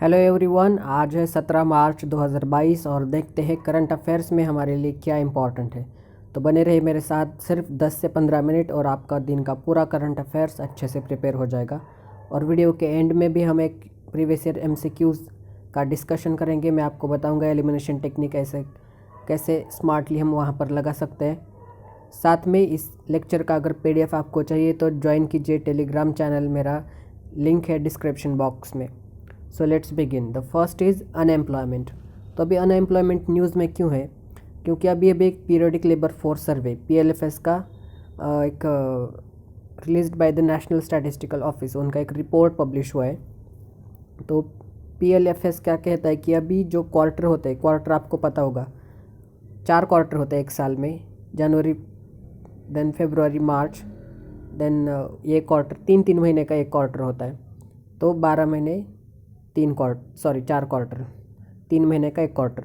Hello everyone, आज है 17 मार्च 2022 और देखते हैं करंट अफेयर्स में हमारे लिए क्या इम्पोर्टेंट है। तो बने रहे मेरे साथ सिर्फ 10 से 15 मिनट और आपका दिन का पूरा करंट अफेयर्स अच्छे से प्रिपेयर हो जाएगा। और वीडियो के एंड में भी हम एक प्रीवियस ईयर एमसीक्यूज़ का डिस्कशन करेंगे। मैं आपको बताऊँगा एलिमिनेशन टेक्निक कैसे स्मार्टली हम वहाँ पर लगा सकते हैं। साथ में इस लेक्चर का अगर PDF आपको चाहिए तो ज्वाइन कीजिए टेलीग्राम चैनल, मेरा लिंक है डिस्क्रिप्शन बॉक्स में। So let's begin. The first is unemployment. तो अभी अनएम्प्लॉयमेंट न्यूज़ में क्यों है? क्योंकि अभी एक periodic labour force survey PLFS का एक released by the national statistical office, उनका एक रिपोर्ट पब्लिश हुआ है। तो PLFS क्या कहता है कि अभी जो क्वार्टर होते हैं, क्वार्टर आपको पता होगा 4 क्वार्टर होते हैं एक साल में, जनवरी, देन फरवरी, मार्च, देन ये क्वार्टर 3 महीने का एक क्वार्टर होता है। तो 12 महीने 4 क्वार्टर, 3 महीने का एक क्वार्टर।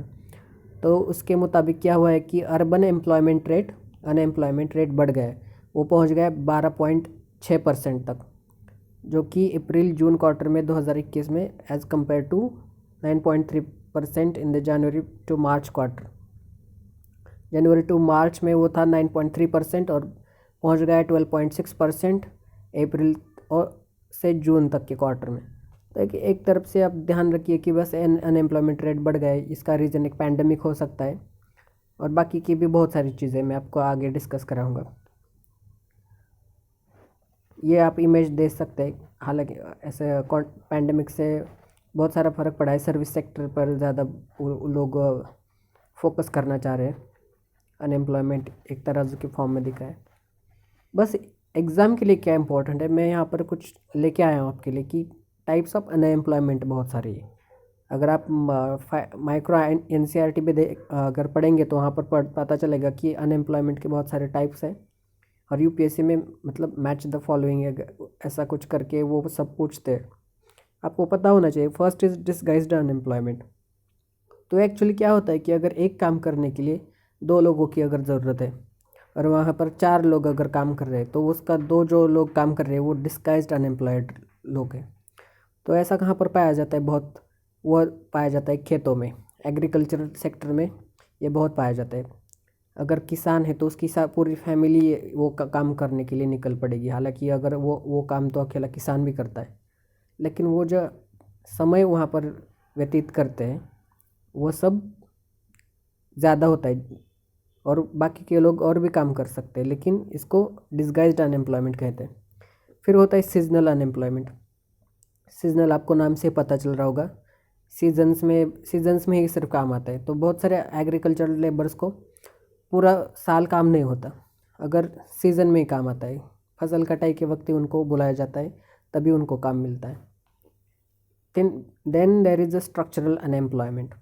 तो उसके मुताबिक क्या हुआ है कि अर्बन अनएम्प्लॉयमेंट रेट बढ़ गया है। वो पहुंच गया 12.6% तक, जो कि अप्रैल जून क्वार्टर में 2021 में as compare to 9.3% in the January to March quarter. January to March में वो था 9.3% और पहुंच गया 12.6% अप्रैल और से जून तक के क्वार्टर में। तो एक तरफ से आप ध्यान रखिए कि बस अनएम्प्लॉयमेंट रेट बढ़ गया है, इसका रीज़न एक पैंडमिक हो सकता है और बाकी की भी बहुत सारी चीज़ें मैं आपको आगे डिस्कस कराऊंगा। ये आप इमेज देख सकते हैं। हालांकि ऐसे पैंडमिक से बहुत सारा फ़र्क पड़ा है, सर्विस सेक्टर पर ज़्यादा लोग फोकस करना चाह रहे हैं। अनएम्प्लॉयमेंट एक तराजू के फॉर्म में दिखा है। बस एग्ज़ाम के लिए क्या इंपॉर्टेंट है, मैं यहाँ पर कुछ लेके आया हूँ आपके लिए कि टाइप्स ऑफ अनएम्प्लॉयमेंट बहुत सारी है। अगर आप माइक्रो NCERT पे अगर पढ़ेंगे तो वहाँ पर पता चलेगा कि अनएम्प्लॉयमेंट के बहुत सारे टाइप्स हैं। और UPSC में मतलब मैच द फॉलोइंग ऐसा कुछ करके वो सब पूछते हैं, आपको पता होना चाहिए। First is disguised unemployment. तो एक्चुअली क्या होता है कि अगर एक काम करने के लिए 2 लोगों की अगर ज़रूरत है और वहाँ पर 4 लोग अगर काम कर रहे हैं, तो उसका 2 जो लोग काम कर रहे हैं वो डिसगाइज्ड अनएम्प्लॉयड लोग हैं। तो ऐसा कहाँ पर पाया जाता है? वो पाया जाता है खेतों में, एग्रीकल्चर सेक्टर में ये बहुत पाया जाता है। अगर किसान है तो उसकी पूरी फैमिली वो काम करने के लिए निकल पड़ेगी। हालांकि अगर वो काम तो अकेला किसान भी करता है, लेकिन वो जो समय वहाँ पर व्यतीत करते हैं वो सब ज़्यादा होता है और बाकी के लोग और भी काम कर सकते हैं, लेकिन इसको डिसगाइज्ड अनएम्प्लॉयमेंट कहते हैं। फिर होता है सीजनल अनएम्प्लॉयमेंट। सीजनल आपको नाम से पता चल रहा होगा, सीजन्स में ही सिर्फ काम आता है। तो बहुत सारे एग्रीकल्चरल लेबर्स को पूरा साल काम नहीं होता, अगर सीज़न में ही काम आता है, फसल कटाई के वक्त ही उनको बुलाया जाता है, तभी उनको काम मिलता है। Then there is a structural unemployment.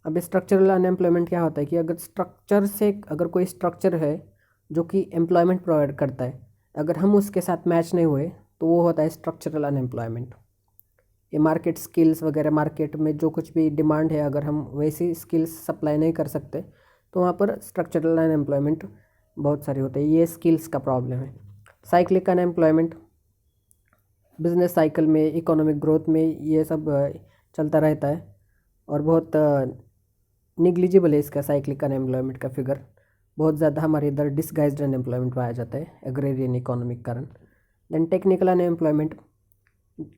अब स्ट्रक्चरल अनएम्प्लॉयमेंट क्या होता है कि अगर कोई स्ट्रक्चर है जो कि एम्प्लॉयमेंट प्रोवाइड करता है, अगर हम उसके साथ मैच नहीं हुए तो वो होता है स्ट्रक्चरल अनएम्प्लॉयमेंट। ये मार्केट स्किल्स वगैरह, मार्केट में जो कुछ भी डिमांड है, अगर हम वैसी स्किल्स सप्लाई नहीं कर सकते तो वहाँ पर स्ट्रक्चरल अनएम्प्लॉयमेंट बहुत सारे होते हैं। ये स्किल्स का प्रॉब्लम है। साइक्लिक अनएम्प्लॉयमेंट, बिजनेस साइकिल में, इकोनॉमिक ग्रोथ में ये सब चलता रहता है और बहुत निग्लिजिबल है इसका साइक्लिक अनएम्प्लॉयमेंट का फिगर। बहुत ज़्यादा हमारे इधर डिसगाइज्ड अनएम्प्लॉयमेंट पाया जाता है एग्रेरियन इकोनॉमिक कारण। Then technical unemployment,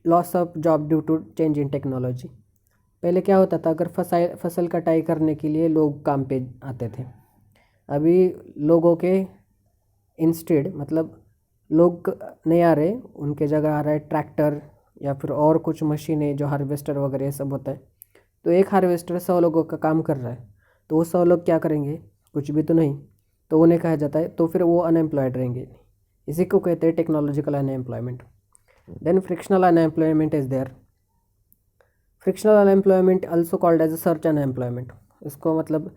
loss of job due to change in technology. पहले क्या होता था, अगर फसल कटाई करने के लिए लोग काम पे आते थे, अभी लोगों के इंस्टेड मतलब लोग नहीं आ रहे, उनके जगह आ रहा है ट्रैक्टर या फिर और कुछ मशीनें जो हार्वेस्टर वगैरह सब होता है। तो एक हार्वेस्टर 100 लोगों का काम कर रहा है, तो वो 100 लोग क्या करेंगे? कुछ भी तो नहीं। तो उन्हें कहा जाता है, तो फिर वो अनएम्प्लॉयड रहेंगे। इसी को कहते हैं technological unemployment. Then frictional unemployment is there. Frictional unemployment also called as a search unemployment. इसको मतलब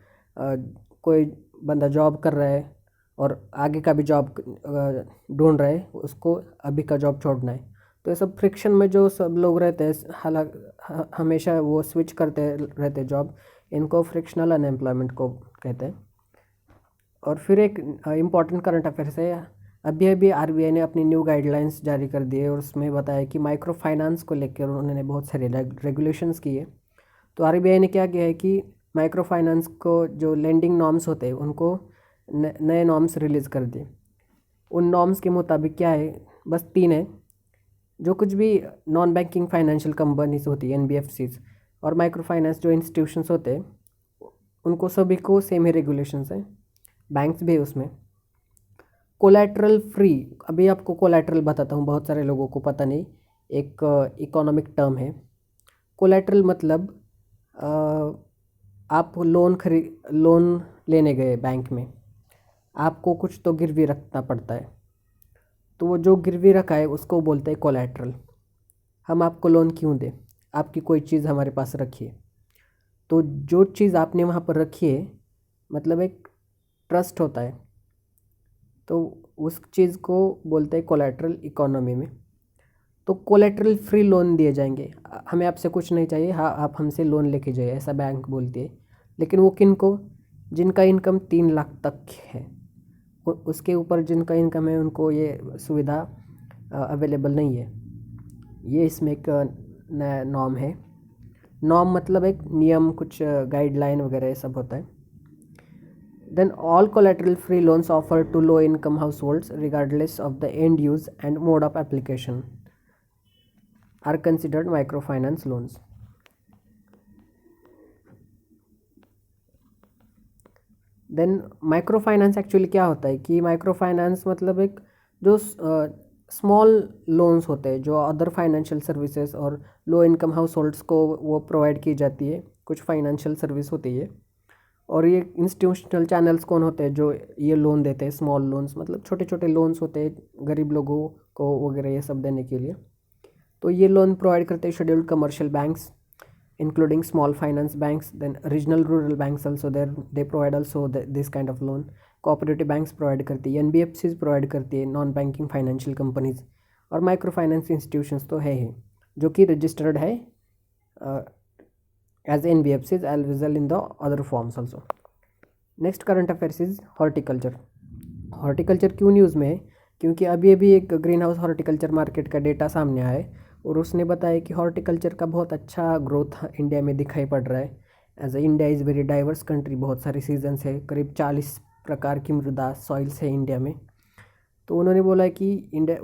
कोई बंदा जॉब कर रहा है और आगे का भी जॉब ढूंढ रहा है, उसको अभी का जॉब छोड़ना है। तो ये सब फ्रिक्शन में जो सब लोग रहते हैं, हालांकि हमेशा वो स्विच करते रहते जॉब, इनको फ्रिक्शनल अनएम्प्लॉयमेंट को कहते हैं। और फिर एक इम्पॉर्टेंट करंट अफेयर्स है, अभी अभी आरबीआई ने अपनी न्यू गाइडलाइंस जारी कर दी है और उसमें बताया कि माइक्रो फाइनेंस को लेकर उन्होंने बहुत सारे रेगुलेशंस किए। तो आरबीआई ने क्या किया है कि माइक्रो फाइनेंस को जो लेंडिंग नॉर्म्स होते हैं उनको नए नॉर्म्स रिलीज़ कर दिए। उन नॉर्म्स के मुताबिक क्या है, बस 3 है। जो कुछ भी नॉन बैंकिंग फाइनेंशियल कंपनीज होती है एनबीएफसीज और माइक्रो फाइनेंस जो इंस्टीट्यूशंस होते हैं उनको सभी को सेम ही रेगुलेशंस हैं, बैंक्स भी है उसमें। कोलैटरल फ्री, अभी आपको कोलैटरल बताता हूँ, बहुत सारे लोगों को पता नहीं, एक इकोनॉमिक टर्म है। कोलैटरल मतलब आप लोन लेने गए बैंक में, आपको कुछ तो गिरवी रखना पड़ता है, तो वो जो गिरवी रखा है उसको बोलते हैं कोलैटरल। हम आपको लोन क्यों दें, आपकी कोई चीज़ हमारे पास रखिए। तो जो चीज़ आपने वहाँ पर रखी है मतलब एक ट्रस्ट होता है, तो उस चीज़ को बोलते हैं कोलैटरल इकोनॉमी में। तो कोलैटरल फ्री लोन दिए जाएंगे, हमें आपसे कुछ नहीं चाहिए, हाँ आप हमसे लोन लेके जाइए, ऐसा बैंक बोलती है। लेकिन वो किन को, जिनका इनकम 3 लाख तक है, उसके ऊपर जिनका इनकम है उनको ये सुविधा अवेलेबल नहीं है। ये इसमें एक नया नॉर्म है। नॉर्म मतलब एक नियम, कुछ गाइडलाइन वगैरह ये सब होता है। Then all collateral free loans offer to low income households regardless of the end use and mode of application are considered micro finance loans. Then micro finance actually क्या होता है कि माइक्रो फाइनेंस मतलब एक जो small loans होते हैं जो अदर फाइनेंशियल सर्विसेज और लो इनकम हाउस होल्ड्स को वो प्रोवाइड की जाती है, कुछ फाइनेंशियल सर्विस होती है। और ये इंस्टीट्यूशनल चैनल्स कौन होते हैं जो ये लोन देते हैं, स्मॉल लोन्स मतलब छोटे छोटे लोन्स होते हैं गरीब लोगों को वगैरह ये सब देने के लिए। तो ये लोन प्रोवाइड करते हैं scheduled commercial banks including small finance banks, then regional rural banks also there, they provide also this kind of loan. cooperative banks provide करती है, एनबीएफसीज प्रोवाइड करती है, नॉन बैंकिंग फाइनेंशियल कंपनीज, और micro finance institutions तो है ही जो कि रजिस्टर्ड है as NBFCs as well in the other forms also. Next current affairs is horticulture. Horticulture क्यों न्यूज़ में है, क्योंकि अभी अभी एक ग्रीन हाउस हॉर्टिकल्चर मार्केट का डेटा सामने आया है और उसने बताया कि हॉर्टिकल्चर का बहुत अच्छा ग्रोथ इंडिया में दिखाई पड़ रहा है। As a India is very diverse country, बहुत सारी सीजन्स है, करीब 40 प्रकार की मृदा सॉइल्स है इंडिया में। तो उन्होंने बोला कि इंडिया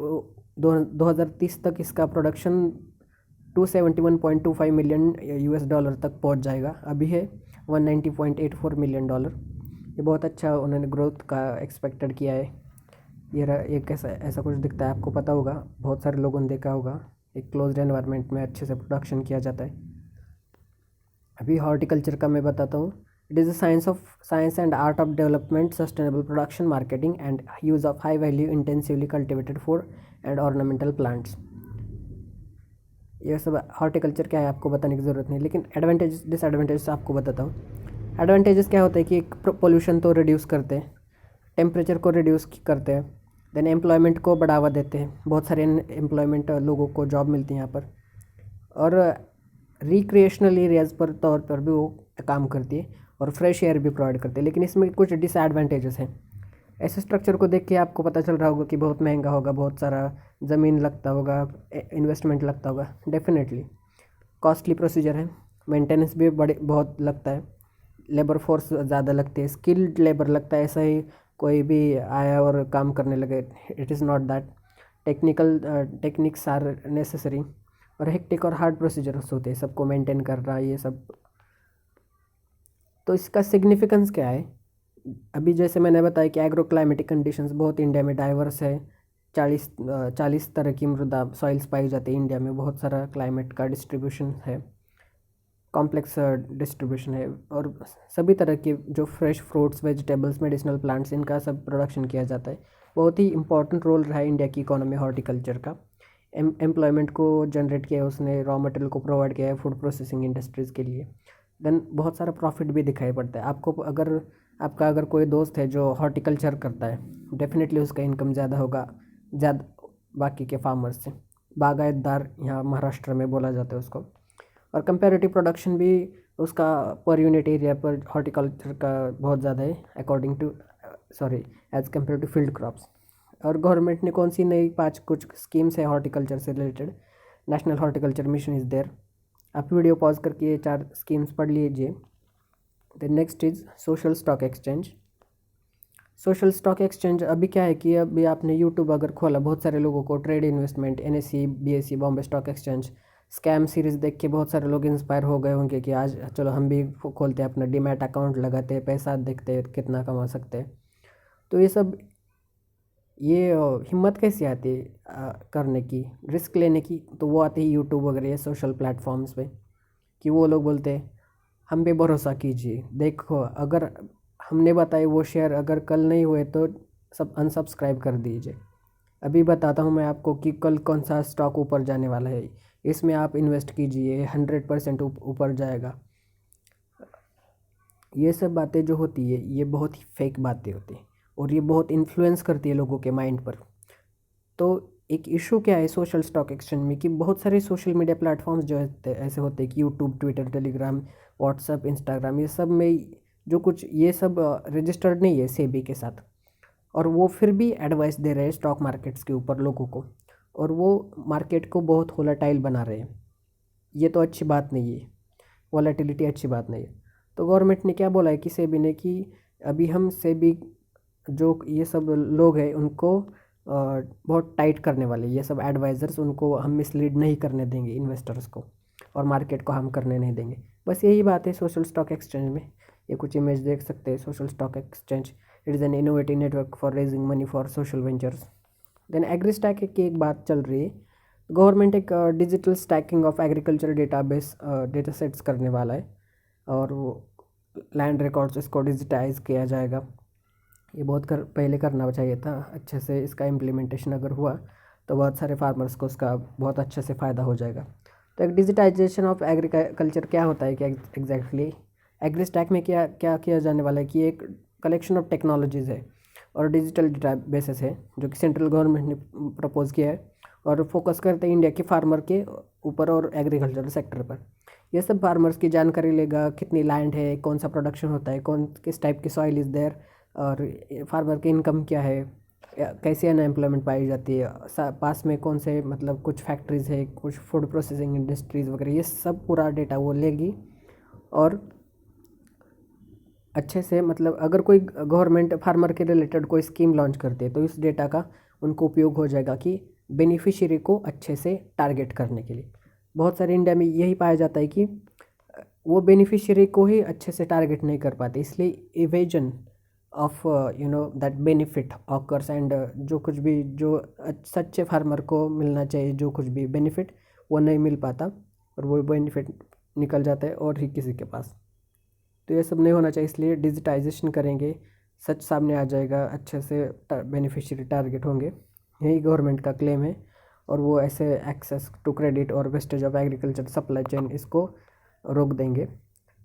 2030 तक इसका प्रोडक्शन 271.25 मिलियन यूएस डॉलर तक पहुंच जाएगा, अभी है 190.84 मिलियन डॉलर। ये बहुत अच्छा उन्होंने ग्रोथ का एक्सपेक्टेड किया है। ये कैसा ऐसा कुछ दिखता है, आपको पता होगा, बहुत सारे लोगों ने देखा होगा, एक क्लोज्ड एनवायरनमेंट में अच्छे से प्रोडक्शन किया जाता है। अभी हॉर्टिकल्चर का मैं बताता हूँ। It is a science and art of development, sustainable production, marketing and use of high value intensively cultivated food and ornamental plants. ये सब हॉर्टिकल्चर क्या है आपको बताने की ज़रूरत नहीं, लेकिन एडवांटेजेस डिसएडवांटेजेस आपको बताता हूँ। एडवांटेजेस क्या होता है कि एक पोल्यूशन तो रिड्यूस करते हैं, टेम्परेचर को रिड्यूस करते हैं, देन एम्प्लॉयमेंट को बढ़ावा देते हैं, बहुत सारे एम्प्लॉयमेंट लोगों को जॉब मिलती है यहाँ पर, और रिक्रिएशनल एरियाज़ पर तौर पर भी वो काम करती है, और फ्रेश एयर भी प्रोवाइड करती है। लेकिन इसमें कुछ डिसएडवांटेजेस हैं। ऐसे स्ट्रक्चर को देख के आपको पता चल रहा होगा कि बहुत महंगा होगा, बहुत सारा ज़मीन लगता होगा, इन्वेस्टमेंट लगता होगा, डेफिनेटली कॉस्टली प्रोसीजर है, मेंटेनेंस भी बहुत लगता है, लेबर फोर्स ज़्यादा लगती है, स्किल्ड लेबर लगता है, ऐसा ही कोई भी आया और काम करने लगे, it is not that. Techniques are necessary, और हेक्टिक और हार्ड प्रोसीजर्स होते हैं, सबको मेंटेन करना ये सब। तो इसका सिग्निफिकेंस क्या है, अभी जैसे मैंने बताया कि एग्रो क्लाइमेटिक कंडीशंस बहुत इंडिया में डाइवर्स है, 40 तरह की मृदा सॉइल्स पाई जाती है इंडिया में, बहुत सारा क्लाइमेट का डिस्ट्रीब्यूशन है, कॉम्प्लेक्स डिस्ट्रीब्यूशन है, और सभी तरह के जो fresh fruits, vegetables, medicinal plants, इनका सब प्रोडक्शन किया जाता है। बहुत ही इंपॉर्टेंट रोल रहा है इंडिया की इकोनॉमी हॉर्टिकल्चर का। एम्प्लॉयमेंट को जनरेट किया है उसने, रॉ मटेरियल को प्रोवाइड किया है फूड प्रोसेसिंग इंडस्ट्रीज़ के लिए, देन बहुत सारा प्रॉफिट भी दिखाई पड़ता है आपको। अगर कोई दोस्त है जो हॉर्टिकल्चर करता है, डेफिनेटली उसका इनकम ज़्यादा होगा, ज़्यादा बाकी के फार्मर्स से। बागायतदार यहाँ महाराष्ट्र में बोला जाता है उसको। और कंपैरेटिव प्रोडक्शन भी उसका पर यूनिट एरिया पर हॉर्टिकल्चर का बहुत ज़्यादा है, as compare to field crops. और गवर्नमेंट ने कौन सी नई 5 कुछ स्कीम्स है हॉर्टिकल्चर से related. National horticulture mission is there. आप वीडियो पॉज करके ये 4 स्कीम्स पढ़ लीजिए। The next is social stock exchange. Social stock exchange अभी क्या है कि अभी आपने यूट्यूब अगर खोला, बहुत सारे लोगों को trade investment, NSE BSE Bombay stock exchange scam series देख के बहुत सारे लोग इंस्पायर हो गए होंगे कि आज चलो हम भी खोलते हैं, अपना डीमैट अकाउंट लगाते हैं, पैसा देखते हैं कितना कमा सकते हैं। तो ये हिम्मत कैसी आती है करने की, रिस्क लेने की? तो वो आती है यूट्यूब वगैरह या सोशल प्लेटफॉर्म्स पे, कि वो लोग बोलते हैं हम पे भरोसा कीजिए, देखो अगर हमने बताए वो शेयर अगर कल नहीं हुए तो सब अनसब्सक्राइब कर दीजिए। अभी बताता हूँ मैं आपको कि कल कौन सा स्टॉक ऊपर जाने वाला है, इसमें आप इन्वेस्ट कीजिए, 100% ऊपर जाएगा। ये सब बातें जो होती है ये बहुत ही फेक बातें होती हैं और ये बहुत इन्फ्लुएंस करती है लोगों के माइंड पर। तो एक इशू क्या है सोशल स्टॉक एक्सचेंज में कि बहुत सारे सोशल मीडिया प्लेटफॉर्म्स जो ऐसे होते हैं कि YouTube, Twitter, Telegram, WhatsApp, Instagram, ये सब में जो कुछ ये सब रजिस्टर्ड नहीं है सेबी के साथ, और वो फिर भी एडवाइस दे रहे हैं स्टॉक मार्केट्स के ऊपर लोगों को, और वो मार्केट को बहुत वोलेटाइल बना रहे हैं। ये तो अच्छी बात नहीं है, वॉलेटिलिटी अच्छी बात नहीं है। तो गवर्नमेंट ने क्या बोला है कि सेबी ने कि अभी हम सेबी जो ये सब लोग हैं उनको बहुत टाइट करने वाले, ये सब एडवाइज़र्स, उनको हम मिसलीड नहीं करने देंगे इन्वेस्टर्स को, और मार्केट को हम करने नहीं देंगे। बस यही बात है सोशल स्टॉक एक्सचेंज में। ये कुछ इमेज देख सकते हैं। Social stock exchange it is an innovative network for raising money for social ventures. Then agri stack की एक बात चल रही है। गवर्नमेंट एक digital stacking of agriculture database data sets करने वाला है, और वो लैंड रिकॉर्ड्स इसको डिजिटाइज किया जाएगा। ये बहुत पहले करना चाहिए था अच्छे से। इसका इम्प्लीमेंटेशन अगर हुआ तो बहुत सारे फार्मर्स को उसका बहुत अच्छे से फ़ायदा हो जाएगा। तो एक डिजिटाइजेशन ऑफ एग्रीकल्चर क्या होता है कि एग्जैक्टली एग्री स्टैक में क्या क्या किया जाने वाला है कि एक कलेक्शन ऑफ टेक्नोलॉजीज़ है और डिजिटल डेटा बेसिस है जो कि सेंट्रल गवर्नमेंट ने प्रपोज़ किया है, और फोकस करते हैं इंडिया के फार्मर के ऊपर और एग्रीकल्चर सेक्टर पर। ये सब फार्मर्स की जानकारी लेगा, कितनी लैंड है, कौन सा प्रोडक्शन होता है, किस टाइप की सॉइल इज़ देयर, और फार्मर की इनकम क्या है, कैसे अनएम्प्लॉयमेंट पाई जाती है, पास में कौन से मतलब कुछ फैक्ट्रीज़ है, कुछ फूड प्रोसेसिंग इंडस्ट्रीज़ वगैरह, ये सब पूरा डेटा वो लेगी। और अच्छे से मतलब अगर कोई गवर्नमेंट फार्मर के रिलेटेड कोई स्कीम लॉन्च करती है तो इस डेटा का उनको उपयोग हो जाएगा कि बेनिफिशियरी को अच्छे से टारगेट करने के लिए। बहुत सारे इंडिया में यही पाया जाता है कि वो बेनिफिशियरी को ही अच्छे से टारगेट नहीं कर पाते, इसलिए evasion of that benefit occurs, and जो कुछ भी जो सच्चे फार्मर को मिलना चाहिए जो कुछ भी बेनिफिट वो नहीं मिल पाता, और वो बेनिफिट निकल जाता है और ही किसी के पास। तो ये सब नहीं होना चाहिए, इसलिए डिजिटाइजेशन करेंगे, सच सामने आ जाएगा, अच्छे से बेनिफिशियरी टारगेट होंगे। यही गवर्नमेंट का क्लेम है, और वो ऐसे एक्सेस टू क्रेडिट और wastage of agriculture supply chain इसको रोक देंगे।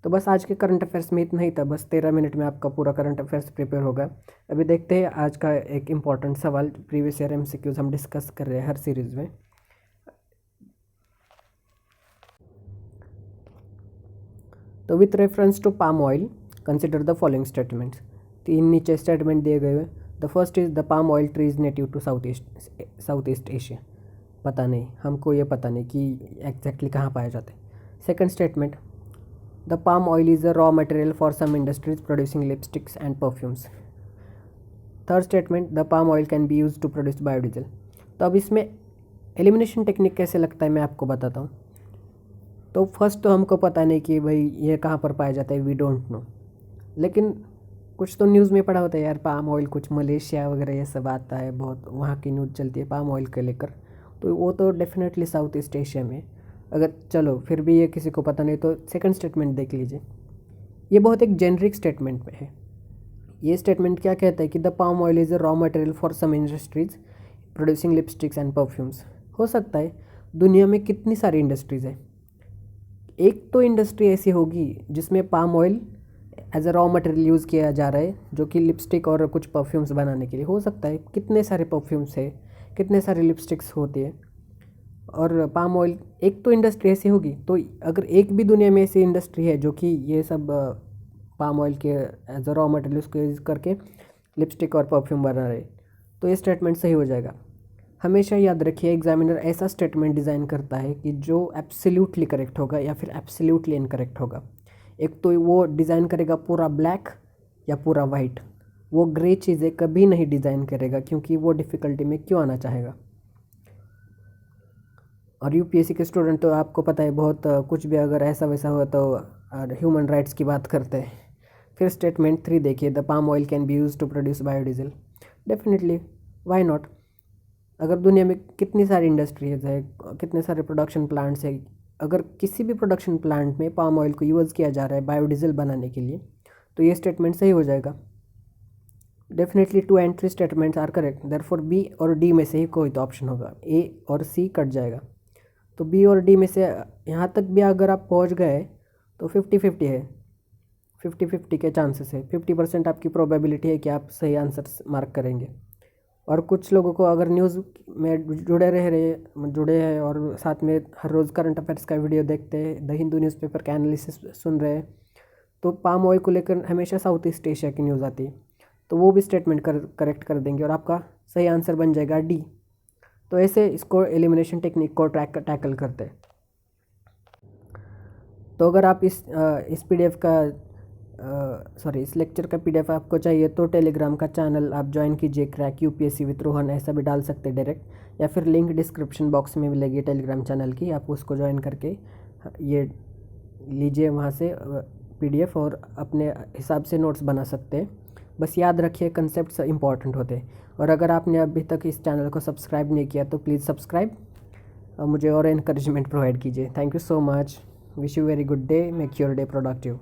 तो बस आज के करंट अफेयर्स में इतना ही था। बस 13 मिनट में आपका पूरा करंट अफेयर्स प्रिपेयर होगा। अभी देखते हैं आज का एक इम्पॉर्टेंट सवाल, प्रीवियस ईयर MCQs हम डिस्कस कर रहे हैं हर सीरीज़ में। तो with reference to palm oil consider the following statements. 3 नीचे स्टेटमेंट दिए गए हैं। The first is the palm oil tree is native to south east Asia. पता नहीं, हमको ये पता नहीं कि एग्जैक्टली कहाँ पाया जाता है। Second statement, the palm oil is a raw material for some industries producing lipsticks and perfumes. Third statement, the palm oil can be use to produce biodiesel. तो अब इसमें एलिमिनेशन टेक्निक कैसे लगता है मैं आपको बताता हूँ। तो फर्स्ट तो हमको पता नहीं कि भाई ये कहाँ पर पाया जाता है, वी डोंट नो, लेकिन कुछ तो न्यूज़ में पढ़ा होता है यार, पाम ऑयल कुछ मलेशिया वगैरह ये सब आता है, बहुत वहाँ की न्यूज़ चलती है पाम ऑयल के लेकर। तो वो तो डेफिनेटली साउथ ईस्ट एशिया में। अगर चलो फिर भी ये किसी को पता नहीं तो सेकंड स्टेटमेंट देख लीजिए। ये बहुत एक जेनरिक स्टेटमेंट में है। ये स्टेटमेंट क्या कहता है कि the palm oil is a raw material for some industries producing lipsticks and perfumes. हो सकता है दुनिया में कितनी सारी इंडस्ट्रीज़ है, एक तो इंडस्ट्री ऐसी होगी जिसमें palm oil as a raw material use किया जा रहा है जो कि लिपस्टिक और कुछ परफ्यूम्स बनाने के लिए। हो सकता है कितने सारे परफ्यूम्स है, कितने सारे लिपस्टिक्स होती है, और पाम ऑयल एक तो इंडस्ट्री ऐसी होगी। तो अगर एक भी दुनिया में ऐसी इंडस्ट्री है जो कि ये सब पाम ऑयल के एज अ रॉ मटेरियल उसको यूज़ करके लिपस्टिक और परफ्यूम बना रहे, तो ये स्टेटमेंट सही हो जाएगा। हमेशा याद रखिए एग्जामिनर ऐसा स्टेटमेंट डिज़ाइन करता है कि जो एब्सोल्युटली करेक्ट होगा या फिर एब्सोल्युटली इनकरेक्ट होगा। एक तो वो डिज़ाइन करेगा पूरा ब्लैक या पूरा वाइट, वो ग्रे चीज़ें कभी नहीं डिज़ाइन करेगा, क्योंकि वो डिफ़िकल्टी में क्यों आना चाहेगा। और यूपीएससी के स्टूडेंट तो आपको पता है बहुत कुछ भी अगर ऐसा वैसा हुआ तो ह्यूमन राइट्स की बात करते हैं। फिर स्टेटमेंट 3 देखिए, the palm oil can be use to produce biodiesel. Definitely, why not. अगर दुनिया में कितनी सारी इंडस्ट्रीज है, कितने सारे प्रोडक्शन प्लांट्स है, अगर किसी भी प्रोडक्शन प्लांट में पाम ऑयल को यूज़ किया जा रहा है बायोडीजल बनाने के लिए, तो ये स्टेटमेंट सही हो जाएगा। Definitely 2 and 3 statements are correct, therefore B और डी में से ही कोई तो ऑप्शन होगा, ए और सी कट जाएगा। तो बी और डी में से यहाँ तक भी अगर आप पहुँच गए तो 50-50 है, 50-50 के चांसेस है, 50% आपकी प्रोबेबिलिटी है कि आप सही आंसर मार्क करेंगे। और कुछ लोगों को अगर न्यूज़ में जुड़े हैं और साथ में हर रोज़ करंट अफेयर्स का वीडियो देखते हैं, द हिंदू न्यूज़पेपर का एनालिसिस सुन रहे हैं, तो पाम ऑयल को लेकर हमेशा साउथ ईस्ट एशिया की न्यूज़ आती है, तो वो भी स्टेटमेंट करेक्ट कर देंगे और आपका सही आंसर बन जाएगा डी। तो ऐसे इसको एलिमिनेशन टेक्निक को टैकल करते हैं। तो अगर आप इस पीडीएफ का इस लेक्चर का पीडीएफ आपको चाहिए तो टेलीग्राम का चैनल आप ज्वाइन कीजिए, क्रैक यूपीएससी विद रोहन, ऐसा भी डाल सकते हैं डायरेक्ट, या फिर लिंक डिस्क्रिप्शन बॉक्स में मिलेगी टेलीग्राम चैनल की, आप उसको ज्वाइन करके ये लीजिए वहाँ से पीडीएफ और अपने हिसाब से नोट्स बना सकते हैं। बस याद रखिए कंसेप्ट इंपॉर्टेंट होते हैं। और अगर आपने अभी तक इस चैनल को सब्सक्राइब नहीं किया तो प्लीज़ सब्सक्राइब और मुझे और इनकरेजमेंट प्रोवाइड कीजिए। Thank you so much, wish you very good day, make your day productive.